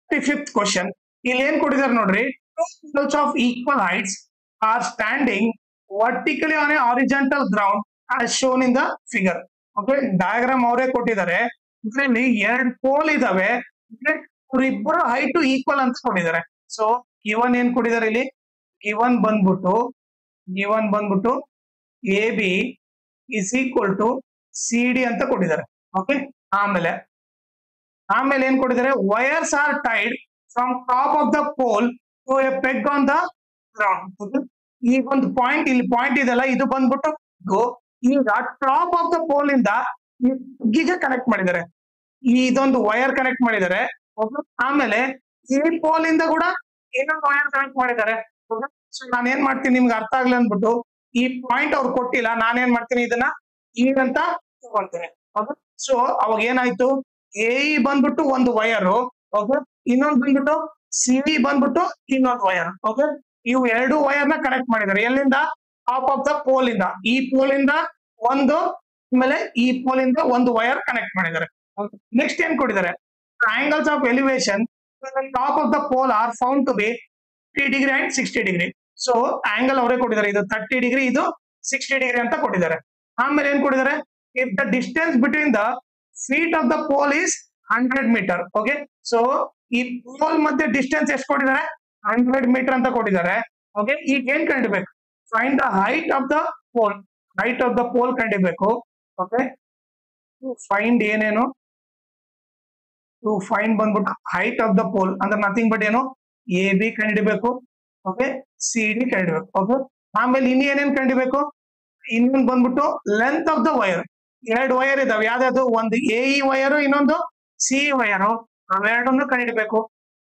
35th question ಇಲ್ಲಿ ಏನ್ ಕೊಟ್ಟಿದ್ದಾರೆ ನೋಡ್ರಿ, two angles of equal heights are standing vertically on a horizontal ground as shown in the figure. Okay, diagram ಅವರೇ ಕೊಟ್ಟಿದ್ದಾರೆ. ಇದರಲ್ಲಿ ಎರಡು ಪೋಲ್ ಇದಾವೆ, ಇಬ್ಬರು ಹೈಟ್ ಈಕ್ವಲ್ ಅಂತ ಕೊಟ್ಟಿದ್ದಾರೆ. ಸೊ ಗಿವನ್ ಏನ್ ಕೊಟ್ಟಿದ್ದಾರೆ ಇಲ್ಲಿ, ಗಿವನ್ ಬಂದ್ಬಿಟ್ಟು A B is equal to C D ಅಂತ ಕೊಟ್ಟಿದ್ದಾರೆ. ಓಕೆ, ಆಮೇಲೆ ಏನ್ ಕೊಟ್ಟಿದ್ದಾರೆ, wires are tied from top of the pole to a peg on the ground. ಈಗ ಒಂದು ಪಾಯಿಂಟ್, ಇಲ್ಲಿ ಪಾಯಿಂಟ್ ಇದೆಲ್ಲ, ಇದು ಬಂದ್ಬಿಟ್ಟು ಈಗ ಟಾಪ್ ಆಫ್ ದ ಪೋಲ್ ಇಂದ ಗಿಗೆ ಕನೆಕ್ಟ್ ಮಾಡಿದ್ದಾರೆ, ಇದೊಂದು ವೈರ್ ಕನೆಕ್ಟ್ ಮಾಡಿದ್ದಾರೆ. ಆಮೇಲೆ ಈ ಪೋಲ್ ಇಂದ ಕೂಡ ಇನ್ನೊಂದು ವೈರ್ ಕನೆಕ್ಟ್ ಮಾಡಿದ್ದಾರೆ. ಸೊ ನಾನೇನ್ ಮಾಡ್ತೀನಿ, ನಿಮ್ಗೆ ಅರ್ಥ ಆಗ್ಲಿ ಅಂದ್ಬಿಟ್ಟು ಈ ಪಾಯಿಂಟ್ ಅವ್ರು ಕೊಟ್ಟಿಲ್ಲ, ನಾನೇನ್ ಮಾಡ್ತೀನಿ, ಇದನ್ನ ಈಗಂತ ತಗೊಳ್ತೀನಿ. ಸೊ ಅವಾಗ ಏನಾಯ್ತು, ಎ ಬಂದ್ಬಿಟ್ಟು ಒಂದು ವೈರ್, ಓಕೆ, ಇನ್ನೊಂದು ಬಂದ್ಬಿಟ್ಟು ಸಿ ಬಂದ್ಬಿಟ್ಟು ಇನ್ನೊಂದು ವೈರ್. ಓಕೆ, ಇವು ಎರಡು ವೈರ್ ನ ಕನೆಕ್ಟ್ ಮಾಡಿದ್ದಾರೆ. ಎಲ್ಲಿಂದ, ಟಾಪ್ ಆಫ್ ದ ಪೋಲ್ ಇಂದ, ಈ ಪೋಲ್ ಇಂದ ಒಂದು, ಆಮೇಲೆ ಈ ಪೋಲ್ ಇಂದ ಒಂದು ವೈರ್ ಕನೆಕ್ಟ್ ಮಾಡಿದ್ದಾರೆ. ನೆಕ್ಸ್ಟ್ ಏನ್ ಕೊಟ್ಟಿದ್ದಾರೆ, triangles of elevation top of the pole are found to be 30 degree and 60 degree. So angle ಅವರೇ ಕೊಟ್ಟಿದ್ದಾರೆ, ಇದು 30 ಡಿಗ್ರಿ, ಇದು 60 ಡಿಗ್ರಿ ಅಂತ ಕೊಟ್ಟಿದ್ದಾರೆ. ಆಮೇಲೆ ಏನ್ ಕೊಟ್ಟಿದ್ದಾರೆ, if the distance between the feet of the pole is 100 metre. Okay, so ಈ ಪೋಲ್ ಮಧ್ಯೆ ಡಿಸ್ಟೆನ್ಸ್ ಎಷ್ಟು ಕೊಟ್ಟಿದ್ದಾರೆ, 100 ಮೀಟರ್ ಅಂತ ಕೊಟ್ಟಿದ್ದಾರೆ. ಓಕೆ, ಈಗ ಏನ್ ಕಂಡಿಬೇಕು, find the height of the pole ಕಂಡಿಬೇಕು. ಓಕೆ, ಫೈಂಡ್ ಏನೇನು, ಟು ಫೈಂಡ್ ಬಂದ್ಬಿಟ್ಟು ಹೈಟ್ ಆಫ್ ದ ಪೋಲ್ ಅಂದ್ರೆ ನಥಿಂಗ್ ಬಟ್ ಏನು, ಎ ಬಿ ಕಂಡಿಬೇಕು. ಓಕೆ, ಸಿ ಡಿ ಕಂಡಿಬೇಕು. ಓಕೆ, ಆಮೇಲೆ ಇನ್ನೇನೇನ್ ಕಂಡಿಬೇಕು, ಇನ್ನೊಂದು ಬಂದ್ಬಿಟ್ಟು ಲೆಂತ್ ಆಫ್ ದ ವೈರ್. ಎರಡು ವೈರ್ ಇದಾವೆ, ಯಾವ್ದಾದ್ರು ಒಂದು ಎ ಇ ವೈರ್, ಇನ್ನೊಂದು ಸಿ ವೈರ್, ಅವೆರಡನ್ನು ಕಂಡಿಬೇಕು.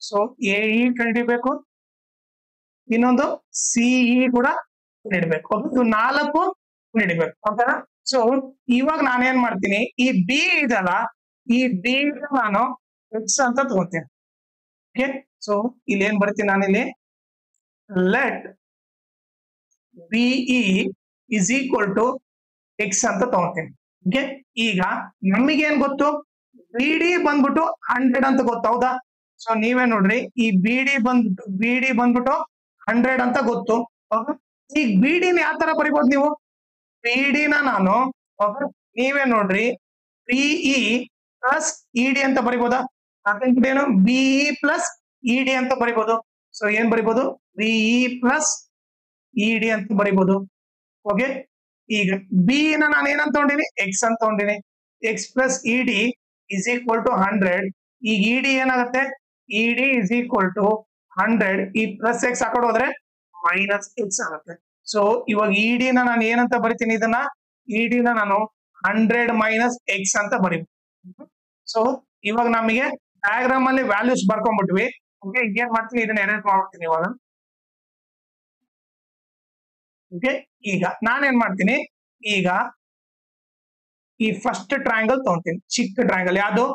ಸೊ ಎ ಇ ಕಂಡಿಬೇಕು, ಇನ್ನೊಂದು ಸಿಇ ಕೂಡ ಕಂಡಿಡ್ಬೇಕು. ಇದು 4 ಕಂಡಿಡ್ಬೇಕು. ಓಕೆನಾ? ಸೊ ಇವಾಗ ನಾನೇನ್ ಮಾಡ್ತೀನಿ, ಈ ಬಿ ಇದಲ್ಲ, ಈ ಬಿ ನಾನು ಎಕ್ಸ್ ಅಂತ ತಗೋತೀನಿ. ಓಕೆ, ಸೊ ಇಲ್ಲಿ ಏನ್ ಬರ್ತೀನಿ, ನಾನಿಲ್ಲಿ let BE is equal to X ಅಂತ ತಗೋತೀನಿ. ಓಕೆ, ಈಗ ನಮಗೇನ್ ಗೊತ್ತು, ಬಿ ಡಿ ಬಂದ್ಬಿಟ್ಟು 100 ಅಂತ ಗೊತ್ತು, ಹೌದಾ? ಸೊ ನೀವೇ ನೋಡ್ರಿ, ಈ ಬಿ ಡಿ ಬಂದ್ಬಿಟ್ಟು 100 ಅಂತ ಗೊತ್ತು. ಈಗ ಬಿ ಡಿನ ಯಾವ ತರ ಬರಿಬೋದು ನೀವು, ಬಿ ಡಿನ ನಾನು ನೀವೇ ನೋಡ್ರಿ, ಬಿಇ ಪ್ಲಸ್ ಇಡಿ ಅಂತ ಬರಿಬೋದಾ? ಏನು, ಬಿಇ ಪ್ಲಸ್ ಇಡಿ ಅಂತ ಬರಿಬೋದು. ಸೊ ಏನ್ ಬರಿಬೋದು, ಬಿಇ ಪ್ಲಸ್ ಇಡಿ ಅಂತ ಬರಿಬೋದು. ಓಕೆ, ಈಗ ಬಿ ನ ನಾನು ಏನಂತ ತಗೊಂಡಿನಿ, ಎಕ್ಸ್ ಅಂತ ತಗೊಂಡಿನಿ. X plus ED is equal to 100. ಈಗ ಇಡಿ ಏನಾಗುತ್ತೆ, ಇಡಿ ಇಸ್ ಈಕ್ವಲ್ ಟು 100. ಈ ಪ್ಲಸ್ ಎಕ್ಸ್ ಹಾಕೊಂಡು ಹೋದ್ರೆ ಮೈನಸ್ ಎಕ್ಸ್ ಆಗುತ್ತೆ. ಸೊ ಇವಾಗ ಇಡಿ ನ ನಾನು ಏನಂತ ಬರಿತೀನಿ, ಇದನ್ನ ಇಡಿ ನ ನಾನು 100 ಮೈನಸ್ ಎಕ್ಸ್ ಅಂತ ಬರೀಬೇಕು. ಸೊ ಇವಾಗ ನಮಗೆ ಡಯಾಗ್ರಾಮ್ ಅಲ್ಲಿ ವ್ಯಾಲ್ಯೂಸ್ ಬರ್ಕೊಂಡ್ಬಿಟ್ವಿ. ಓಕೆ, ಈಗ ಏನ್ ಮಾಡ್ತೀನಿ, ಇದನ್ನ ಎರೇಸ್ ಮಾಡ್ಬಿಡ್ತೀನಿ ಇವಾಗ. ಓಕೆ, ಈಗ ನಾನೇನ್ ಮಾಡ್ತೀನಿ, ಈಗ ಈ ಫಸ್ಟ್ ಟ್ರಯಾಂಗಲ್ ತಗೊಂತೀನಿ, ಚಿಕ್ಕ ಟ್ರಯಾಂಗಲ್, ಯಾವ್ದು,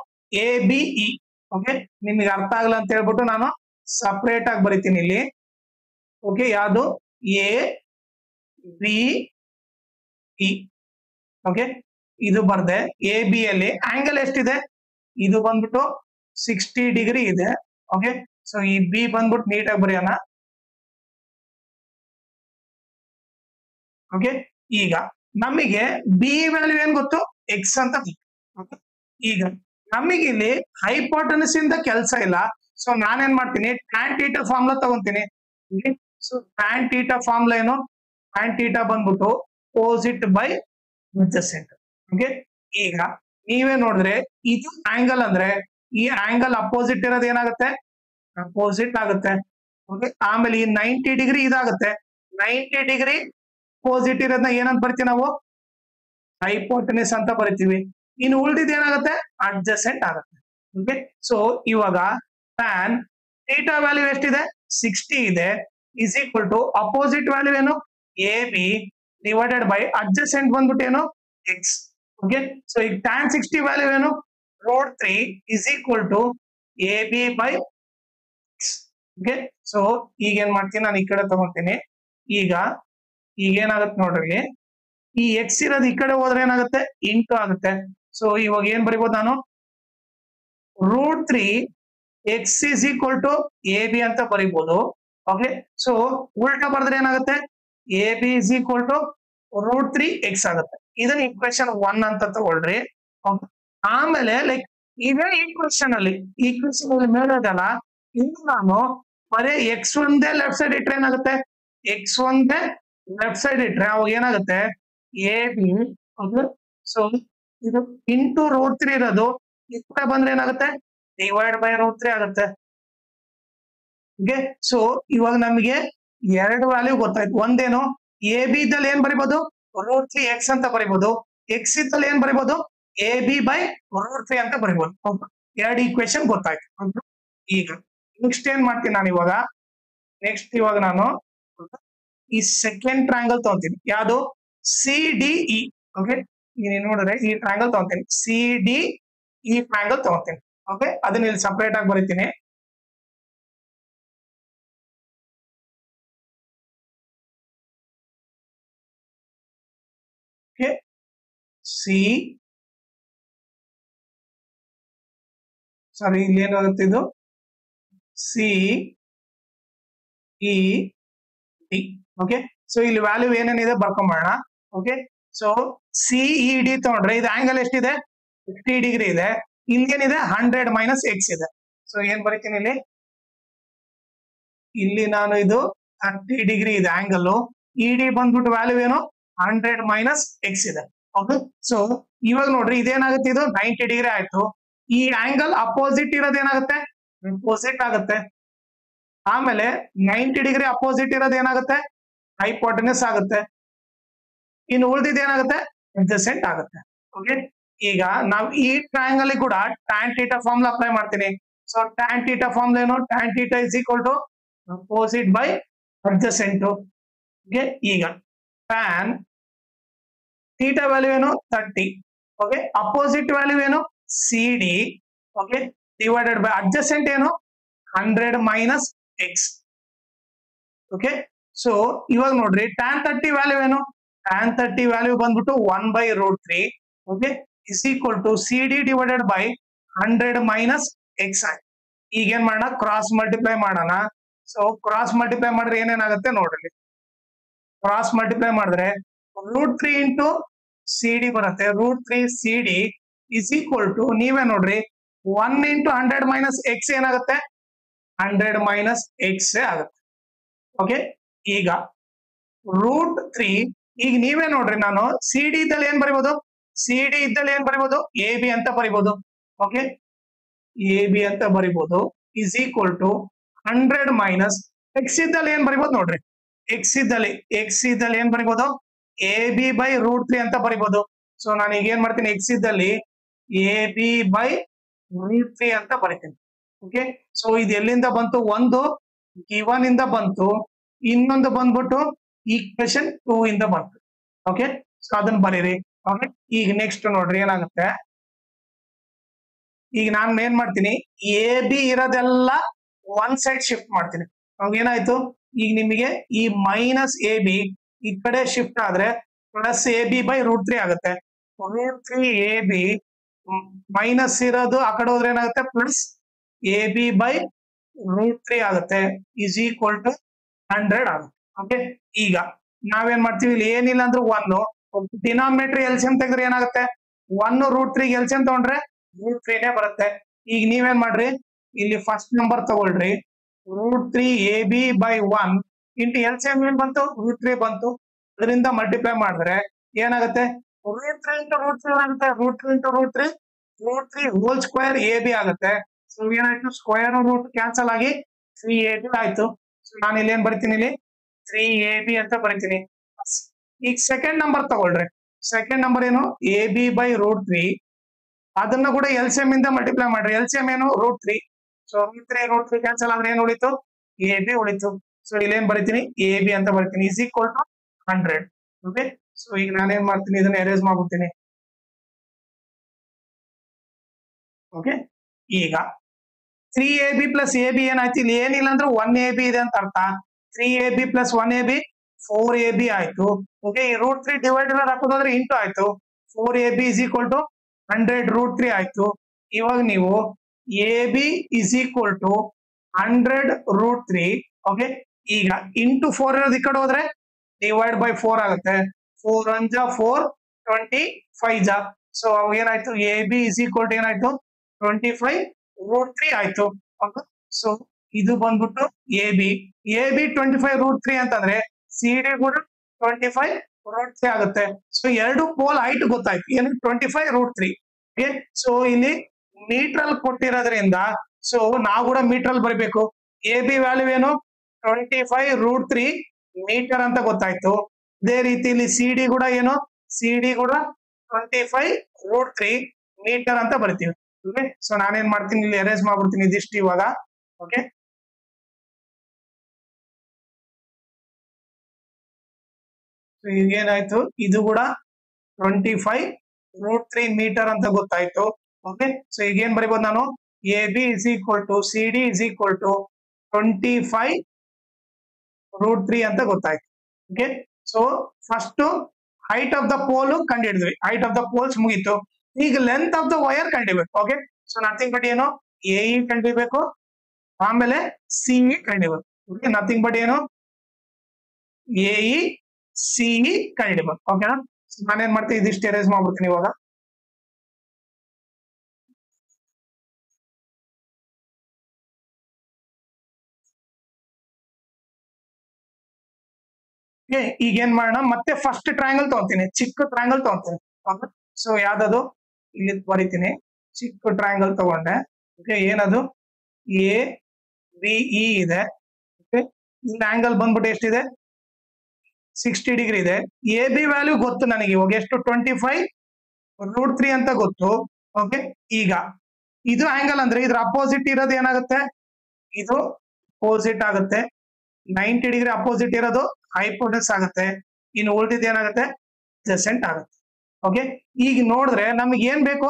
ಎ ಬಿ ಇ. ಓಕೆ, ನಿಮ್ಗೆ ಅರ್ಥ ಆಗಲ್ಲ ಅಂತ ಹೇಳ್ಬಿಟ್ಟು ನಾನು ಸಪರೇಟ್ ಆಗಿ ಬರಿತೀನಿ ಇಲ್ಲಿ. ಓಕೆ, ಯಾವ್ದು, ಎ ಬಿ ಇ. ಓಕೆ, ಇದು ಬರ್ದೆ. ಎ ಬಿ ಅಲ್ಲಿ ಆಂಗಲ್ ಎಷ್ಟಿದೆ, ಇದು ಬಂದ್ಬಿಟ್ಟು 60 ಡಿಗ್ರಿ ಇದೆ. ಓಕೆ, ಸೊ ಈ ಬಿ ಬಂದ್ಬಿಟ್ಟು ನೀಟಾಗಿ ಬರೆಯೋಣ. ಓಕೆ, ಈಗ ನಮಗೆ ಬಿ ವ್ಯಾಲ್ಯೂ ಏನ್ ಗೊತ್ತು, ಎಕ್ಸ್ ಅಂತ. ಈಗ ನಮಗೆ ಇಲ್ಲಿ ಹೈಪೋಟೆನಸ್ ಇಂದ ಕೆಲಸ ಇಲ್ಲ. ಸೊ ನಾನೇನ್ ಮಾಡ್ತೀನಿ, ಟ್ಯಾನ್ ಥೀಟಾ ಫಾರ್ಮುಲಾ ತಗೊಂತೀನಿ. ಸೊ ಟ್ಯಾನ್ ಥೀಟಾ ಫಾರ್ಮುಲಾ ಏನು, ಟ್ಯಾನ್ ಥೀಟಾ ಬಂದ್ಬಿಟ್ಟು ಅಪೋಸಿಟ್ ಬೈ ಅಡ್ಜಸೆಂಟ್. ಓಕೆ, ಈಗ ನೀವೇ ನೋಡಿದ್ರೆ ಇದು ಆಂಗಲ್ ಅಂದ್ರೆ ಈ ಆಂಗಲ್ ಅಪೋಸಿಟ್ ಇರೋದು ಏನಾಗುತ್ತೆ, ಅಪೋಸಿಟ್ ಆಗುತ್ತೆ. ಓಕೆ, ಆಮೇಲೆ ಈ 90 ಡಿಗ್ರಿ ಇದಾಗುತ್ತೆ. 90 ಡಿಗ್ರಿ ಅಪೋಸಿಟ್ ಇರೋದನ್ನ ಏನಂತ ಬರ್ತೀವಿ ನಾವು, ಹೈಪೋಟೆನಸ್ ಅಂತ ಬರಿತೀವಿ. ಇನ್ನು ಉಳಿದಿದ್ದು ಏನಾಗುತ್ತೆ, ಅಡ್ಜಸೆಂಟ್ ಆಗುತ್ತೆ. ಓಕೆ, ಸೊ ಇವಾಗ ಟ್ಯಾನ್ ಥೀಟಾ ವ್ಯಾಲ್ಯೂ ಎಷ್ಟಿದೆ, 60 ಇದೆ, is equal to opposite value ಏನು, A B divided by adjacent ಬಂದ್ಬಿಟ್ಟು ಏನು, ಎಕ್ಸ್. ಓಕೆ, ಸೊ ಈಗ ಟ್ಯಾನ್ 60 ವ್ಯಾಲ್ಯೂ ಏನು, √3 is equal to A B by X. Okay, so ಈಗ ಏನ್ ಮಾಡ್ತೀನಿ, ನಾನು ಈ ಕಡೆ ತಗೊಂತೀನಿ. ಈಗ ಏನಾಗುತ್ತೆ ನೋಡ್ರಿ, ಈ ಎಕ್ಸ್ ಇರೋದು ಈ ಕಡೆ ಹೋದ್ರೆ ಏನಾಗುತ್ತೆ, ಇಂಟು ಆಗುತ್ತೆ. ಸೊ ಇವಾಗ ಏನ್ ಬರಿಬೋದು ನಾನು, √3 X is equal to A B ಅಂತ ಬರೀಬಹುದು. ಓಕೆ, ಸೊ ಉಲ್ಟಾ ಬರೆದ್ರೆ ಏನಾಗುತ್ತೆ, A B is equal to √3x ಆಗುತ್ತೆ. ಇದನ್ನ ಈಕ್ವೇಶನ್ 1 ಅಂತ ತಗೊಳ್ರಿ. ಆಮೇಲೆ ಲೈಕ್ ಇದೇ ಈಕ್ವೇಶನ್ ಅಲ್ಲಿ ಮೇಲೆದಲ್ಲ, ಇನ್ನು ನಾನು ಬರೀ ಎಕ್ಸ್ ಒಂದೇ ಲೆಫ್ಟ್ ಸೈಡ್ ಇಟ್ರೆ ಏನಾಗುತ್ತೆ, ಎಕ್ಸ್ ಒಂದೇ ಲೆಫ್ಟ್ ಸೈಡ್ ಇಟ್ರೆ ಅವಾಗ ಏನಾಗುತ್ತೆ, ಎ ಬಿ. ಸೊ ಇದು ಇಂಟು √3 ಇರೋದು ಈ ಕಡೆ ಬಂದ್ರೆ ಏನಾಗುತ್ತೆ, ಡಿವೈಡ್ ಬೈ √3 ಆಗುತ್ತೆ. ಓಕೆ, ಸೊ ಇವಾಗ ನಮಗೆ ಎರಡು ವ್ಯಾಲ್ಯೂ ಗೊತ್ತಾಯ್ತು. ಒಂದೇನು, ಎ ಬಿ ಇದ್ದಲ್ಲಿ ಏನ್ ಬರಿಬಹುದು, √3x ಅಂತ ಬರಿಬಹುದು. ಎಕ್ಸ್ ಇದ್ದಲ್ಲಿ ಏನ್ ಬರಿಬಹುದು, ಎ ಬಿ ಬೈ √3 ಅಂತ ಬರಿಬಹುದು. ಎರಡು ಈಕ್ವೇಶನ್ ಗೊತ್ತಾಯ್ತು. ಈಗ ನೆಕ್ಸ್ಟ್ ಏನ್ ಮಾಡ್ತೀನಿ ನಾನು ಇವಾಗ, ಇವಾಗ ನಾನು ಈ ಸೆಕೆಂಡ್ ಟ್ರಯಾಂಗಲ್ ತಗೊಂತೀನಿ. ಯಾವುದು, ಸಿ ಡಿ ಇ. ಓಕೆ, ನೀವು ನೋಡಿದ್ರೆ ಈ ಟ್ರಯಾಂಗಲ್ ತಗೊಂತೀನಿ, ಸಿ ಡಿ ಈ ಟ್ರಯಾಂಗಲ್ ತಗೊಂತೀನಿ. ಓಕೆ, ಅದನ್ನ ಇಲ್ಲಿ ಸಪರೇಟ್ ಆಗಿ ಬರೀತೀನಿ. ಸಿ ಸಾರಿ ಇಲ್ಲಿ ಏನಾಗುತ್ತೆ, ಇದು C E D. Okay, so ಇಲ್ಲಿ ವ್ಯಾಲ್ಯೂ ಏನೇನಿದೆ ಬರ್ಕೊಂಬೋಣ. Okay, so C E D ತಗೊಂಡ್ರೆ ಇದು ಆಂಗಲ್ ಎಷ್ಟಿದೆ, 50 ಡಿಗ್ರಿ ಇದೆ. ಇಲ್ಲೇನಿದೆ 100 ಮೈನಸ್ ಎಕ್ಸ್ ಇದೆ. ಸೊ ಏನ್ ಬರೀತೀನಿ ಇಲ್ಲಿ ನಾನು ಇದು 30 ಡಿಗ್ರಿ ಇದೆ ಆಂಗಲ್. ಇ ಡಿ ಬಂದ್ಬಿಟ್ಟು ವ್ಯಾಲ್ಯೂ ಏನು, 100 ಮೈನಸ್ ಎಕ್ಸ್ ಇದೆ. ಓಕೆ, ಸೊ ಇವಾಗ ನೋಡ್ರಿ ಇದೇನಾಗುತ್ತೆ, ಇದು 90 ಡಿಗ್ರಿ ಆಯ್ತು. ಈ ಆಂಗಲ್ ಅಪೋಸಿಟ್ ಇರೋದೇನಾಗುತ್ತೆ, ಅಪೋಸಿಟ್ ಆಗುತ್ತೆ. ಆಮೇಲೆ 90 ಡಿಗ್ರಿ ಅಪೋಸಿಟ್ ಇರೋದು ಏನಾಗುತ್ತೆ, ಹೈಪೋಟೆನಸ್ ಆಗುತ್ತೆ. ಇನ್ನು ಉಳಿದಿದ್ದು ಏನಾಗುತ್ತೆ, ಅಡ್ಜಸೆಂಟ್ ಆಗುತ್ತೆ. ಓಕೆ, ಈಗ ನಾವು ಈ ಟ್ರಯಾಂಗಲ್ ಕೂಡ ಟ್ಯಾನ್ ಥೀಟಾ ಫಾರ್ಮುಲಾ ಅಪ್ಲೈ ಮಾಡ್ತೀನಿ. ಸೊ ಟ್ಯಾನ್ ಥೀಟಾ ಫಾರ್ಮುಲಾ ಏನು, tan theta is equal to opposite by adjacent. Okay, ಈಗ ಟ್ಯಾನ್ ಥೀಟಾ ವ್ಯಾಲ್ಯೂ ಏನು 30. ಓಕೆ, ಅಪೋಸಿಟ್ ವ್ಯಾಲ್ಯೂ ಏನು C D. Okay, divided by adjacent ಏನು 100 ಮೈನಸ್ ಎಕ್ಸ್. ಓಕೆ, ಸೊ ಇವಾಗ ನೋಡ್ರಿ tan 30 value ಏನು, tan 30 value ಬಂದ್ಬಿಟ್ಟು 1/√3. Okay, is equal to C D divided by 100 minus X. ಈಗ ಏನ್ ಮಾಡೋಣ, ಕ್ರಾಸ್ ಮಲ್ಟಿಪ್ಲೈ ಮಾಡೋಣ. ಸೊ ಕ್ರಾಸ್ ಮಲ್ಟಿಪ್ಲೈ ಮಾಡಿದ್ರೆ ಏನೇನಾಗುತ್ತೆ ನೋಡ್ರಿ, ಕ್ರಾಸ್ ಮಲ್ಟಿಪ್ಲೈ ಮಾಡಿದ್ರೆ √3 ಇಂಟು ಸಿ ಡಿ ಬರುತ್ತೆ. √3 C D is equal to ನೀವೇ ನೋಡ್ರಿ 1 ಇಂಟು 100 ಮೈನಸ್ ಎಕ್ಸ್ ಏನಾಗುತ್ತೆ, 100 ಮೈನಸ್ ಎಕ್ಸ್ ಆಗುತ್ತೆ. ಓಕೆ, ಈಗ √3 ಈಗ ನೀವೇ ನೋಡ್ರಿ, ನಾನು ಸಿ ಡಿ ಇದ್ದಲ್ಲಿ ಏನ್ ಬರಿಬಹುದು, ಸಿ ಡಿ ಇದ್ದಲ್ಲಿ ಏನ್ ಬರಿಬಹುದು, ಎ ಬಿ ಅಂತ ಬರಿಬಹುದು. ಓಕೆ, ಎ ಬಿ ಅಂತ ಬರಿಬಹುದು is equal to 100 minus X ಇದ್ದಲ್ಲಿ ಏನ್ ಬರಿಬಹುದು ನೋಡ್ರಿ, ಎಕ್ಸ್ ಇದ್ದಲ್ಲಿ ಏನ್ ಬರಿಬಹುದು, ಎ ಬಿ ಬೈ √3 ಅಂತ ಬರಿಬಹುದು. ಸೊ ನಾನು ಈಗ ಏನ್ ಮಾಡ್ತೀನಿ, ಎಕ್ಸ್ ಇದ್ದಲ್ಲಿ ಎ ಬಿ ಬೈ √3 ಅಂತ ಬರಿತೀನಿ. ಓಕೆ, ಸೊ ಇದು ಎಲ್ಲಿಂದ ಬಂತು, ಒಂದು ಗಿವನ್ ಇಂದ ಬಂತು, ಇನ್ನೊಂದು ಬಂದ್ಬಿಟ್ಟು ಈಕ್ವೇಶನ್ 2 ಇಂದ ಬಂತು. ಓಕೆ, ಸೊ ಅದನ್ನ ಬರೀರಿ. ಓಕೆ, ಈಗ ನೆಕ್ಸ್ಟ್ ನೋಡ್ರಿ ಏನಾಗುತ್ತೆ, ಈಗ ನಾನು ಏನ್ ಮಾಡ್ತೀನಿ, ಎ ಬಿ ಇರೋದೆಲ್ಲ ಒನ್ ಸೈಡ್ ಶಿಫ್ಟ್ ಮಾಡ್ತೀನಿ. ಅವಾಗ ಏನಾಯ್ತು, ಈಗ ನಿಮಗೆ ಈ ಮೈನಸ್ ಎ ಬಿ ಈ ಕಡೆ ಶಿಫ್ಟ್ ಆದ್ರೆ ಪ್ಲಸ್ ಎ ಬಿ ಬೈ √3 ಆಗುತ್ತೆ. √3 ಎ ಬಿ ಮೈನಸ್ ಇರೋದು ಆ ಕಡೆ ಹೋದ್ರೆ ಏನಾಗುತ್ತೆ, ಪ್ಲಸ್ ಎ ಬಿ ಬೈ √3 ಆಗುತ್ತೆ ಇಸ್ ಈಕ್ವಲ್ ಟು 100 ಆಗುತ್ತೆ. ಓಕೆ, ಈಗ ನಾವೇನ್ ಮಾಡ್ತೀವಿ, ಇಲ್ಲಿ ಏನಿಲ್ಲ ಅಂದ್ರೆ 1 ಡಿನಾಮಿನೇಟರ್ ಎಲ್ಸಿಎಂ ತೆಗೆದ್ರೆ ಏನಾಗುತ್ತೆ, 1 √3 ಎಲ್ಸಿಎಂ ತಗೊಂಡ್ರೆ √3 ಬರುತ್ತೆ. ಈಗ ನೀವೇನ್ ಮಾಡ್ರಿ, ಇಲ್ಲಿ ಫಸ್ಟ್ ನಂಬರ್ ತಗೊಳ್ರಿ, √3 A B by 1 into LCM ಏನ್ ಬಂತು, √3 ಬಂತು. ಅದರಿಂದ ಮಲ್ಟಿಪ್ಲೈ ಮಾಡಿದ್ರೆ ಏನಾಗುತ್ತೆ, √3 ಇಂಟು √3 ಆಗುತ್ತೆ, √3 into √3 whole square A B ಆಗುತ್ತೆ. ಸೊ ಏನಾಯ್ತು, ಸ್ಕ್ವೇರ್ ರೂಟ್ ಕ್ಯಾನ್ಸಲ್ ಆಗಿ 3ab ಆಯ್ತು. ಸೊ ನಾನು ಇಲ್ಲಿ ಏನ್ ಬರ್ತೀನಿ, ಇಲ್ಲಿ 3ab ಅಂತ ಬರೀತೀನಿ. ಈಗ ಸೆಕೆಂಡ್ ನಂಬರ್ ತಗೊಳ್ರಿ, ಸೆಕೆಂಡ್ ನಂಬರ್ ಏನು, ಎ ಬಿ ಬೈ √3, ಅದನ್ನ ಕೂಡ ಎಲ್ಸಿಎಂ ಇಂದ ಮಲ್ಟಿಪ್ಲೈ ಮಾಡ್ರಿ. ಎಲ್ಸಿಎಂ ಏನು √3. ಸೊ √3 ಕ್ಯಾನ್ಸಲ್ ಆದ್ರೆ ಏನ್ ಉಳಿತು, ಎ ಬಿ ಉಳಿತು. ಸೊ ಇಲ್ಲಿ ಏನ್ ಬರೀತೀನಿ, ಎ ಬಿ ಅಂತ ಬರೀತೀನಿ is equal to 100. Okay, so ಈಗ ನಾನೇನ್ ಮಾಡ್ತೀನಿ, ಇದನ್ನ ಎರೇಸ್ ಮಾಡ್ಬಿಡ್ತೀನಿ. ಓಕೆ, ಈಗ 3ab ಪ್ಲಸ್ ಎ ಬಿ ಏನಾಯ್ತು, ಇಲ್ಲಿ ಏನಿಲ್ಲ ಅಂದ್ರೆ 1ab ಇದೆ ಅಂತ ಅರ್ಥ. 3ab ಪ್ಲಸ್ 1ab 4ab ಆಯ್ತು. ಓಕೆ, √3 ಡಿವೈಡರ್ ಹಾಕೋದಾದ್ರೆ ಇಂಟು ಆಯ್ತು. 4ab ಇಸ್ ಈಕ್ವಲ್ ಟು 100 √3 ಆಯ್ತು. ಇವಾಗ ನೀವು A B is equal to 100√3. Okay, ಈಗ ಇಂಟು 4 ಇರೋದು ಈ ಕಡೆ ಹೋದ್ರೆ ಡಿವೈಡ್ ಬೈ 4 ಆಗುತ್ತೆ. 4 1 ಜಾ 4, 25 ಜಾ. ಸೊ ಅವಾಗ ಏನಾಯ್ತು, A B is equal to ಏನಾಯ್ತು 25√3 ಆಯ್ತು. ಸೊ ಇದು ಬಂದ್ಬಿಟ್ಟು ಎ ಬಿ 25√3 ಅಂತಂದ್ರೆ ಸಿ ಡಿ ಕೂಡ 25√3 ಆಗುತ್ತೆ. ಸೊ ಎರಡು ಪೋಲ್ ಹೈಟ್ ಗೊತ್ತಾಯ್ತು, ಏನು 25√3. ಓಕೆ, ಸೊ ಇಲ್ಲಿ ಮೀಟರ್ ಅಲ್ಲಿ ಕೊಟ್ಟಿರೋದ್ರಿಂದ ಸೊ ನಾವು ಕೂಡ ಮೀಟರ್ ಅಲ್ಲಿ ಬರಬೇಕು. ಎ ಬಿ ವ್ಯಾಲ್ಯೂ ಏನು 25√3 ಮೀಟರ್ ಅಂತ ಗೊತ್ತಾಯ್ತು. ಇದೇ ರೀತಿ ಇಲ್ಲಿ ಸಿ ಡಿ ಕೂಡ ಏನು, ಸಿ ಡಿ ಕೂಡ 25√3 ಮೀಟರ್ ಅಂತ ಬರ್ತೀವಿ. ಓಕೆ, ಸೊ ನಾನೇನ್ ಮಾಡ್ತೀನಿ, ಇಲ್ಲಿ ಎರೇಸ್ ಮಾಡ್ಬಿಡ್ತೀನಿ ಇದಿಷ್ಟು ಇವಾಗ. ಓಕೆ, ಏನಾಯ್ತು, ಇದು ಕೂಡ 25√3 ಮೀಟರ್ ಅಂತ ಗೊತ್ತಾಯ್ತು. ಓಕೆ, ಸೊ ಈಗ ಏನ್ ಬರೀಬಹುದು ನಾನು, A B is equal to C D is equal to 25√3 ಅಂತ ಗೊತ್ತಾಯ್ತು. Okay, so first height of the pole ಕಂಡಿಡಿದ್ವಿ, ಹೈಟ್ ಆಫ್ ದ ಪೋಲ್ಸ್ ಮುಗೀತು. ಈಗ ಲೆಂತ್ ಆಫ್ ದ ವೈರ್ ಕಂಡಿಬೇಕು. ಓಕೆ, ಸೊ ನಥಿಂಗ್ ಬಟ್ ಏನು, ಎ ಇ ಕಂಡಿಬೇಕು, ಆಮೇಲೆ C E ಕಂಡಿಬೇಕು. ಓಕೆ, ನಥಿಂಗ್ ಬಟ್ ಏನು, ಎ ಇ ಸಿ ಇ ಕಂಡಿಬೇಕು. ಓಕೆನಾ, ನಾನೇನ್ ಮಾಡ್ತೀನಿ, ಇದಿಷ್ಟು ಎರೇಸ್ ಮಾಡ್ಬಿಡ್ತೀನಿ ಇವಾಗ. ಈಗ ಏನ್ ಮಾಡೋಣ, ಮತ್ತೆ ಫಸ್ಟ್ ಟ್ರಯಾಂಗಲ್ ತಗೊಂತೀನಿ, ಚಿಕ್ಕ ಟ್ರಯಾಂಗಲ್ ತಗೊಂತೀನಿ. ಸೊ ಯಾವ್ದದು, ಇಲ್ಲಿ ಬರೀತೀನಿ, ಚಿಕ್ಕ ಟ್ರಯಾಂಗಲ್ ತಗೊಂಡೆ. ಓಕೆ, ಏನದು ಎ ಬಿ ಇ ಇದೆ. ಓಕೆ, ಇಲ್ಲಿ ಆಂಗಲ್ ಬಂದ್ಬಿಟ್ಟು ಎಷ್ಟಿದೆ, 60 ಡಿಗ್ರಿ ಇದೆ. ಎ ಬಿ ವ್ಯಾಲ್ಯೂ ಗೊತ್ತು ನನಗೆ ಇವಾಗ, ಎಷ್ಟು 25√3 ಅಂತ ಗೊತ್ತು. ಓಕೆ, ಈಗ ಇದು ಆಂಗಲ್ ಅಂದ್ರೆ ಇದ್ರ ಅಪೋಸಿಟ್ ಇರೋದು ಏನಾಗುತ್ತೆ, ಇದು ಅಪೋಸಿಟ್ ಆಗುತ್ತೆ. 90 ಡಿಗ್ರಿ ಅಪೋಸಿಟ್ ಇರೋದು ಹೈಪೋಟೆನ್ಸ್ ಆಗುತ್ತೆ. ಇನ್ನು ಉಳಿದಿದ್ದು ಏನಾಗುತ್ತೆ, ಜಸೆಂಟ್ ಆಗುತ್ತೆ. ಓಕೆ, ಈಗ ನೋಡಿದ್ರೆ ನಮಗೆ ಏನ್ ಬೇಕು,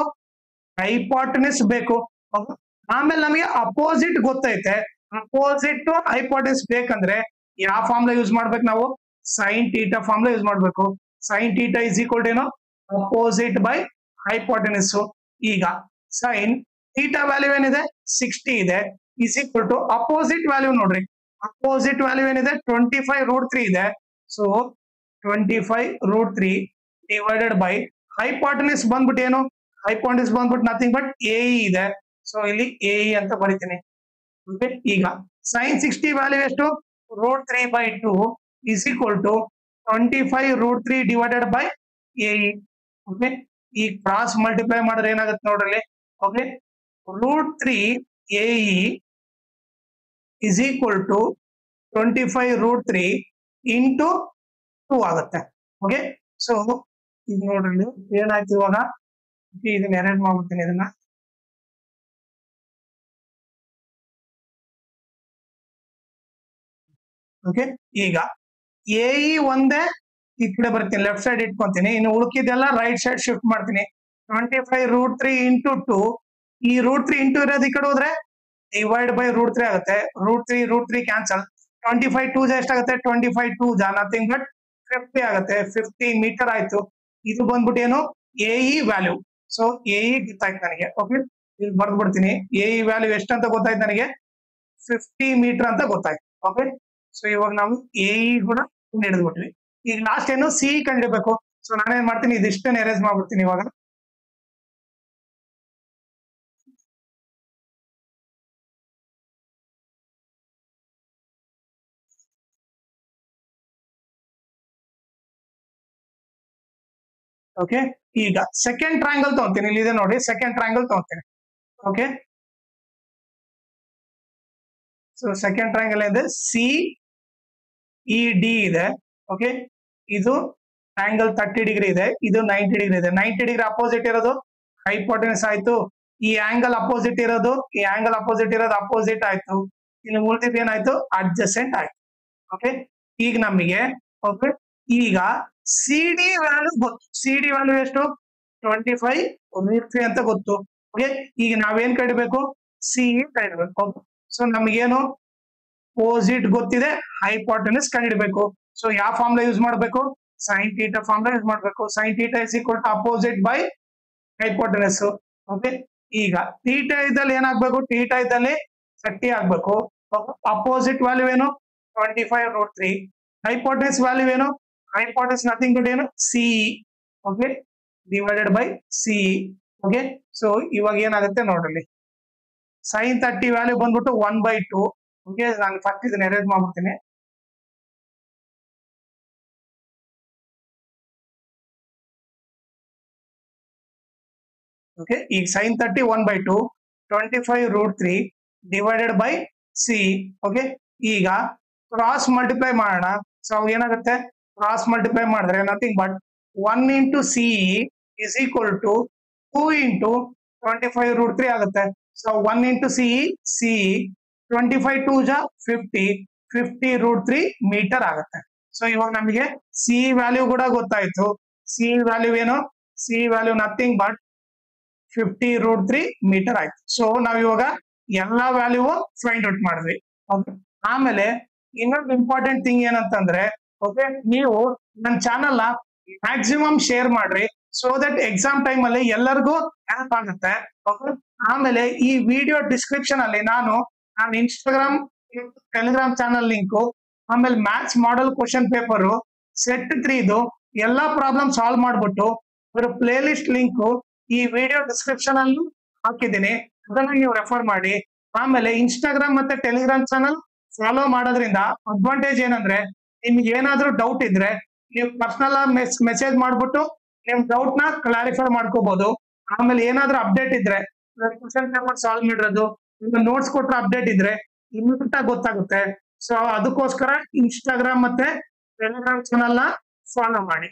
ಹೈಪೋಟೆನ್ಸ್ ಬೇಕು. ಆಮೇಲೆ ನಮಗೆ ಅಪೋಸಿಟ್ ಗೊತ್ತೈತೆ. ಅಪೋಸಿಟ್ ಟು ಹೈಪೋಟೆನ್ಸ್ ಬೇಕಂದ್ರೆ ಯಾವ ಫಾರ್ಮುಲಾ ಯೂಸ್ ಮಾಡ್ಬೇಕು ನಾವು, ಸೈನ್ ಥೀಟಾ ಫಾರ್ಮುಲಾ ಯೂಸ್ ಮಾಡ್ಬೇಕು. Sine theta is equal to ಏನು, ಅಪೋಸಿಟ್ ಬೈ ಹೈಪೋಟೆನ್ಸ್. ಈಗ ಸೈನ್ ಥೀಟಾ ವ್ಯಾಲ್ಯೂ ಏನಿದೆ 60 ಇದೆ, is equal to opposite value ನೋಡ್ರಿ, ಅಪೋಸಿಟ್ ವ್ಯಾಲ್ಯೂ ಏನಿದೆ 25√3 ಇದೆ. ಸೊ 25√3 ಡಿವೈಡೆಡ್ ಬೈ ಹೈಪೋಟೆನ್ಸ್ ಬಂದ್ಬಿಟ್ಟು ಏನು, ಹೈಪೋಟೆನ್ಸ್ ಬಂದ್ಬಿಟ್ಟು ನಥಿಂಗ್ ಬಟ್ ಎ ಇ ಇದೆ. ಸೊ ಇಲ್ಲಿ ಎ ಇ ಅಂತ ಬರೀತೀನಿ. ಓಕೆ, ಈಗ ಸೈನ್ 60 ವ್ಯಾಲ್ಯೂ ಎಷ್ಟು, √3/2 is equal to 25√3 divided by A E. Okay, ಈ ಕ್ರಾಸ್ ಮಲ್ಟಿಪ್ಲೈ ಮಾಡಿದ್ರೆ ಏನಾಗುತ್ತೆ ನೋಡ್ರಿ. Okay, √3 A E is equal to 25√3 into 2 ಆಗುತ್ತೆ. ಓಕೆ, ಸೊ ಈಗ ನೋಡ್ರಿ ಏನಾಯ್ತು ಇವಾಗ, ಇದನ್ನ ಅರೇಂಜ್ ಮಾಡ್ಬಿಡ್ತೀನಿ ಇದನ್ನ. ಓಕೆ, ಈಗ ಎ ಇ ಒಂದೇ ಈ ಕಡೆ ಬರ್ತೀನಿ, ಲೆಫ್ಟ್ ಸೈಡ್ ಇಟ್ಕೊಂತೀನಿ. ಇನ್ನು ಉಳ್ಕಿದೆಲ್ಲ ರೈಟ್ ಸೈಡ್ ಶಿಫ್ಟ್ ಮಾಡ್ತೀನಿ. 25√3 ಇಂಟು 2, ಈ √3 ಇಂಟು ಇರೋದು ಈ ಕಡೆ ಹೋದ್ರೆ ಡಿವೈಡ್ ಬೈ √3 ಆಗುತ್ತೆ. √3 ಕ್ಯಾನ್ಸಲ್. 25 2 ಜಾ ಎಷ್ಟಾಗುತ್ತೆ, 25 2 ಜಾ ನಥಿಂಗ್ ಬಟ್ 50 ಆಗುತ್ತೆ. 50 ಮೀಟರ್ ಆಯ್ತು. ಇದು ಬಂದ್ಬಿಟ್ಟು ಏನು, A E value. So A E ಗೊತ್ತಾಯ್ತು ನನಗೆ. ಓಕೆ, ಇಲ್ಲಿ ಬರ್ದ್ಬಿಡ್ತೀನಿ, ಎ ಇ ವ್ಯಾಲ್ಯೂ ಎಷ್ಟು ಅಂತ ಗೊತ್ತಾಯ್ತು ನನಗೆ, 50 ಮೀಟರ್ ಅಂತ ಗೊತ್ತಾಯ್ತು. ಓಕೆ, ಸೊ ಇವಾಗ ನಾವು ಎ ಇ ಕೂಡ ಹಿಡಿದ್ಬಿಟ್ವಿ. ಈಗ ಲಾಸ್ಟ್ ಏನು, ಸಿ ಇ ಕಂಡಿಡ್ಬೇಕು. ಸೊ ನಾನೇನ್ ಮಾಡ್ತೀನಿ, ಇದಿಷ್ಟನ್ನು ಎರೇಸ್ ಮಾಡ್ಬಿಡ್ತೀನಿ ಇವಾಗ. ಓಕೆ, ಈಗ ಸೆಕೆಂಡ್ ಟ್ರಯಾಂಗಲ್ ತಗೊಂತೀನಿ, ಇಲ್ಲಿ ಇದೆ ನೋಡಿ, ಸೆಕೆಂಡ್ ಟ್ರಯಾಂಗಲ್ ತಗೊಂತೀನಿ. ಓಕೆ, ಸೊ ಸೆಕೆಂಡ್ ಟ್ರಯಾಂಗಲ್ ಇದೆ, ಸಿ ಇ ಡಿ ಇದೆ. ಓಕೆ, ಇದು ಆಂಗಲ್ 30 ಡಿಗ್ರಿ ಇದೆ, ಇದು 90 ಡಿಗ್ರಿ ಇದೆ. 90 ಡಿಗ್ರಿ ಅಪೋಸಿಟ್ ಇರೋದು ಹೈಪೋಟೆನ್ಸ್ ಆಯ್ತು. ಈ ಆಂಗಲ್ ಅಪೋಸಿಟ್ ಇರೋದು, ಈ ಆಂಗಲ್ ಅಪೋಸಿಟ್ ಇರೋದು ಅಪೋಸಿಟ್ ಆಯ್ತು. ಇನ್ನು ಉಳಿದಿದ್ದು ಏನಾಯ್ತು, ಅಡ್ಜಸೆಂಟ್ ಆಯ್ತು. ಓಕೆ, ಈಗ ನಮಗೆ ಓಕೆ, ಈಗ ಸಿ ಡಿ ವ್ಯಾಲ್ಯೂ ಗೊತ್ತು. ಸಿ ಡಿ ವ್ಯಾಲ್ಯೂ ಎಷ್ಟು, 25√3 ಅಂತ ಗೊತ್ತು. ಓಕೆ, ಈಗ ನಾವೇನ್ ಕಡಿಬೇಕು, ಸಿ ಇ ಕಡಿಬೇಕು. ಸೊ ನಮಗೇನು ಅಪೋಸಿಟ್ ಗೊತ್ತಿದೆ, ಹೈಪೋಟೆನ್ಸ್ ಕಂಡಿಡ್ಬೇಕು. ಸೊ ಯಾವ ಫಾರ್ಮುಲಾ ಯೂಸ್ ಮಾಡಬೇಕು, ಸೈನ್ ಥೀಟಾ ಫಾರ್ಮುಲಾ ಯೂಸ್ ಮಾಡಬೇಕು. Sine theta is equal to opposite by hypotenuse. Okay, ಈಗ ಥೀಟಾ ಇದ್ದಲ್ಲಿ ಏನಾಗ್ಬೇಕು, ಥೀಟಾ ಇದ್ದಲ್ಲಿ 30 ಆಗ್ಬೇಕು. ಅಪೋಸಿಟ್ ವ್ಯಾಲ್ಯೂ ಏನು 25√3. ಹೈಪೋಟೆನ್ಸ್ ವ್ಯಾಲ್ಯೂ ಏನು, ಹೈಪೋಟೆನ್ಸ್ ನಥಿಂಗ್ ಬಟ್ ಏನು CE. Okay, divided by CE. Okay, so ಇವಾಗ ಏನಾಗುತ್ತೆ ನೋಡ್ರಿ, sin 30 ವ್ಯಾಲ್ಯೂ ಬಂದ್ಬಿಟ್ಟು 1/2. ಓಕೆ, ನಾನು ಫಸ್ಟ್ ಇದನ್ನ ಎರೇಸ್ ಮಾಡ್ಬಿಡ್ತೀನಿ. ಓಕೆ, ಈಗ sin 30 1/2, 25√3 divided by C. Okay, ಈಗ ಕ್ರಾಸ್ ಮಲ್ಟಿಪ್ಲೈ ಮಾಡೋಣ. ಸೊ ಏನಾಗುತ್ತೆ, ಕ್ರಾಸ್ ಮಲ್ಟಿಪ್ಲೈ ಮಾಡಿದ್ರೆ nothing but 1 into CE is equal to 2 into 25√3 ಆಗುತ್ತೆ. ಸೊ 1 into CE, CE 25 2 ಜಾ 50, 50√3 ಮೀಟರ್ ಆಗುತ್ತೆ. ಸೊ ಇವಾಗ ನಮಗೆ CE ವ್ಯಾಲ್ಯೂ ಕೂಡ ಗೊತ್ತಾಯ್ತು. CE ವ್ಯಾಲ್ಯೂ ಏನು, CE value nothing but 50√3 metre ಆಯ್ತು. ಸೊ ನಾವ್ ಇವಾಗ ಎಲ್ಲಾ ವ್ಯಾಲ್ಯೂ ಫೈಂಡ್ ಔಟ್ ಮಾಡಿದ್ವಿ. ಓಕೆ, ಆಮೇಲೆ ಇನ್ನೊಂದು ಇಂಪಾರ್ಟೆಂಟ್ ಥಿಂಗ್ ಏನಂತಂದ್ರೆ, ಓಕೆ, ನೀವು ನನ್ನ ಚಾನಲ್ ನ ಮ್ಯಾಕ್ಸಿಮಮ್ ಶೇರ್ ಮಾಡ್ರಿ, ಸೊ ದಟ್ ಎಕ್ಸಾಮ್ ಟೈಮ್ ಅಲ್ಲಿ ಎಲ್ಲರಿಗೂ ಹೆಲ್ಪ್ ಆಗುತ್ತೆ. ಓಕೆ, ಆಮೇಲೆ ಈ ವಿಡಿಯೋ ಡಿಸ್ಕ್ರಿಪ್ಷನ್ ಅಲ್ಲಿ ನಾನು ಇನ್ಸ್ಟಾಗ್ರಾಮ್, ಟೆಲಿಗ್ರಾಮ್ ಚಾನಲ್ ಲಿಂಕು, ಆಮೇಲೆ maths model question paper set 3 ಎಲ್ಲಾ ಪ್ರಾಬ್ಲಮ್ ಸಾಲ್ವ್ ಮಾಡ್ಬಿಟ್ಟು ಅದರ ಪ್ಲೇ ಲಿಸ್ಟ್ ಲಿಂಕ್ ಈ ವಿಡಿಯೋ ಡಿಸ್ಕ್ರಿಪ್ಷನ್ ಅಲ್ಲಿ ಹಾಕಿದ್ದೀನಿ, ಅದನ್ನ ನೀವು ರೆಫರ್ ಮಾಡಿ. ಆಮೇಲೆ ಇನ್ಸ್ಟಾಗ್ರಾಮ್ ಮತ್ತೆ ಟೆಲಿಗ್ರಾಮ್ ಚಾನಲ್ ಫಾಲೋ ಮಾಡೋದ್ರಿಂದ ಅಡ್ವಾಂಟೇಜ್ ಏನಂದ್ರೆ, ನಿಮ್ಗೆ ಏನಾದ್ರೂ ಡೌಟ್ ಇದ್ರೆ ನೀವು ಪರ್ಸನಲ್ ಮೆಸೇಜ್ ಮಾಡ್ಬಿಟ್ಟು ನಿಮ್ ಡೌಟ್ ನ ಕ್ಲಾರಿಫೈ ಮಾಡ್ಕೋಬಹುದು. ಆಮೇಲೆ ಏನಾದ್ರೂ ಅಪ್ಡೇಟ್ ಇದ್ರೆ, ಕ್ವಶನ್ ಪೇಪರ್ ಸಾಲ್ವ್ ಮಾಡಿರೋದು, ನೋಟ್ಸ್ ಕೊಟ್ರೆ ಅಪ್ಡೇಟ್ ಇದ್ರೆ ಇಮಿಡಿಯೇಟ್ ಆಗಿ ಗೊತ್ತಾಗುತ್ತೆ. ಸೊ ಅದಕ್ಕೋಸ್ಕರ ಇನ್ಸ್ಟಾಗ್ರಾಮ್ ಮತ್ತೆ ಟೆಲಿಗ್ರಾಮ್ ಚಾನಲ್ ನ ಫಾಲೋ ಮಾಡಿ.